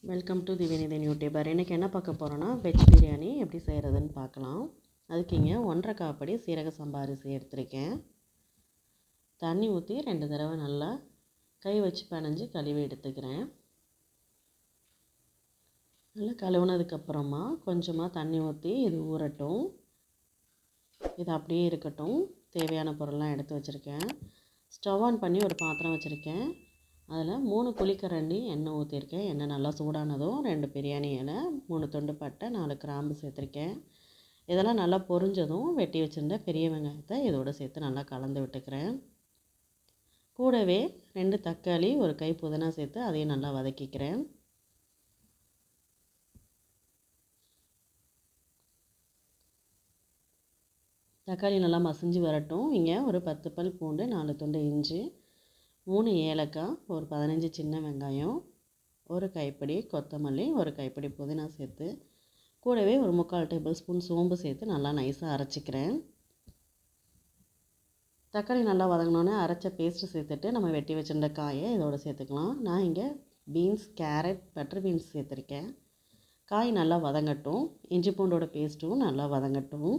Welcome to திவினிதன் YouTuber. இன்றைக்கி என்ன பார்க்க போகிறோன்னா வெஜ் பிரியாணி எப்படி செய்கிறதுன்னு பார்க்கலாம். அதுக்கு இங்கே 1.5 காப்படி சீரக சம்பா அரிசி எடுத்திருக்கேன். தண்ணி ஊற்றி 2 தடவை நல்லா கை வச்சு பிணைஞ்சு கழுவி எடுத்துக்கிறேன். நல்லா கழுவுனதுக்கப்புறமா கொஞ்சமாக தண்ணி ஊற்றி இது ஊறட்டும். இது அப்படியே இருக்கட்டும். தேவையான பொருள்லாம் எடுத்து வச்சுருக்கேன். ஸ்டவ் ஆன் பண்ணி ஒரு பாத்திரம் வச்சுருக்கேன். அதில் 3 குழிக்கரண்டி எண்ணெய் ஊற்றிருக்கேன். எண்ணெய் நல்லா சூடானதும் 2 பிரியாணி இலை, 3 துண்டு பட்டை, 4 கிராம்பு சேர்த்துருக்கேன். இதெல்லாம் நல்லா பொரிஞ்சதும் வெட்டி வச்சுருந்த பெரிய வெங்காயத்தை இதோடு சேர்த்து நல்லா கலந்து விட்டுக்கிறேன். கூடவே 2 தக்காளி, ஒரு கை புதினா சேர்த்து அதையும் நல்லா வதக்கிக்கிறேன். தக்காளி நல்லா மசிஞ்சு வரட்டும். இங்கே ஒரு 10 பல் பூண்டு, 4 துண்டு இஞ்சி, 3 ஏலக்காய், ஒரு 15 சின்ன வெங்காயம், ஒரு கைப்பிடி கொத்தமல்லி, ஒரு கைப்பிடி புதினா சேர்த்து கூடவே ஒரு 3/4 டேபிள் ஸ்பூன் சோம்பு சேர்த்து நல்லா நைஸாக அரைச்சிக்கிறேன். தக்காளி நல்லா வதங்கினோன்னே அரைச்ச பேஸ்ட்டு சேர்த்துட்டு நம்ம வெட்டி வச்சுருந்த காயை இதோடு சேர்த்துக்கலாம். நான் இங்கே பீன்ஸ், கேரட், பட்டர் பீன்ஸ் சேர்த்துருக்கேன். காய் நல்லா வதங்கட்டும். இஞ்சி பூண்டோட பேஸ்ட்டும் நல்லா வதங்கட்டும்.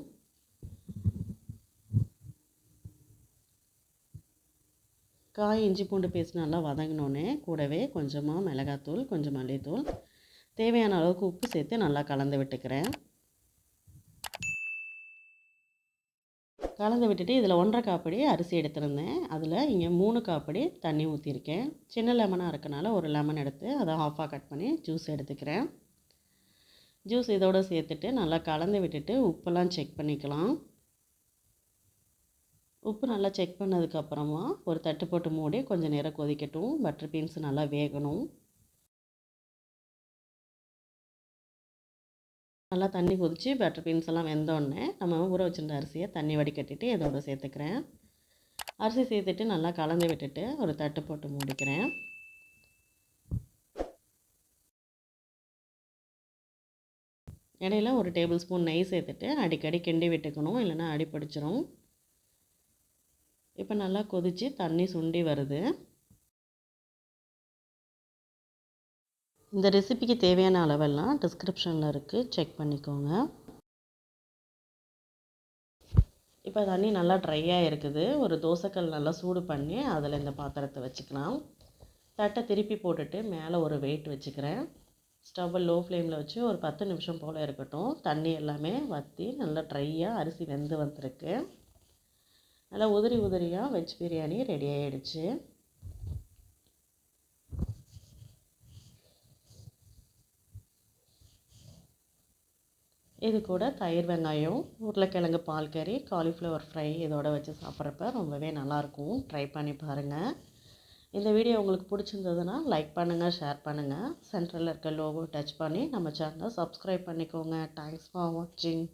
காய் இஞ்சி பூண்டு பேஸ்ட் நல்லா வதங்கினோன்னே கூடவே கொஞ்சமாக மிளகாத்தூள், கொஞ்சம் மல்லித்தூள், தேவையான அளவுக்கு உப்பு சேர்த்து நல்லா கலந்து விட்டுக்கிறேன். கலந்து விட்டுட்டு இதில் 1.5 காப்படி அரிசி எடுத்திருந்தேன். அதில் இங்கே 3 காப்படி தண்ணி ஊற்றிருக்கேன். சின்ன லெமனாக இருக்கனால ஒரு லெமன் எடுத்து அதை ஆஃபாக கட் பண்ணி ஜூஸ் எடுத்துக்கிறேன். ஜூஸ் இதோடு சேர்த்துட்டு நல்லா கலந்து விட்டுட்டு உப்பெல்லாம் செக் பண்ணிக்கலாம். உப்பு நல்லா செக் பண்ணதுக்கப்புறமா ஒரு தட்டு போட்டு மூடி கொஞ்சம் நேரம் கொதிக்கட்டும். பட்டர் பீன்ஸ் நல்லா வேகணும். நல்லா தண்ணி கொதித்து பட்டர் பீன்ஸ் எல்லாம் வெந்தோடனே நம்ம ஊற வச்சுருந்த அரிசியை தண்ணி வடிகட்டிட்டு இதோட சேர்த்துக்கிறேன். அரிசி சேர்த்துட்டு நல்லா கலந்து விட்டுட்டு ஒரு தட்டு போட்டு மூடிக்கிறேன். இடையில ஒரு டேபிள் ஸ்பூன் நெய் சேர்த்துட்டு அடிக்கடி கிண்டி விட்டுக்கணும், இல்லைன்னா அடி பிடிச்சிரும். இப்போ நல்லா கொதித்து தண்ணி சுண்டி வருது. இந்த ரெசிபிக்கு தேவையான அளவெல்லாம் டிஸ்கிரிப்ஷனில் இருக்குது, செக் பண்ணிக்கோங்க. இப்போ தண்ணி நல்லா ட்ரையாக இருக்குது. ஒரு தோசைக்கல் நல்லா சூடு பண்ணி அதில் இந்த பாத்திரத்தை வச்சுக்கலாம். தட்டை திருப்பி போட்டுட்டு மேலே ஒரு வெயிட் வச்சுக்கிறேன். ஸ்டவ்வை லோ ஃப்ளேமில் வச்சு ஒரு 10 நிமிஷம் போல் இருக்கட்டும். தண்ணி எல்லாமே வற்றி நல்லா ட்ரையாக அரிசி வெந்து வந்திருக்கு. நல்லா உதிரி உதிரியாக வெஜ் பிரியாணி ரெடி ஆகிடுச்சு. இது கூட தயிர் வெங்காயம், உருளைக்கிழங்கு பால் கறி, காலிஃப்ளவர் ஃப்ரை இதோடு வச்சு சாப்பிட்றப்ப ரொம்பவே நல்லாயிருக்கும். ட்ரை பண்ணி பாருங்கள். இந்த வீடியோ உங்களுக்கு பிடிச்சிருந்ததுன்னா லைக் பண்ணுங்கள், ஷேர் பண்ணுங்கள். சென்டரில் இருக்க லோகோ டச் பண்ணி நம்ம சேனலை சப்ஸ்கிரைப் பண்ணிக்கோங்க. தேங்க்ஸ் ஃபார் வாட்சிங்.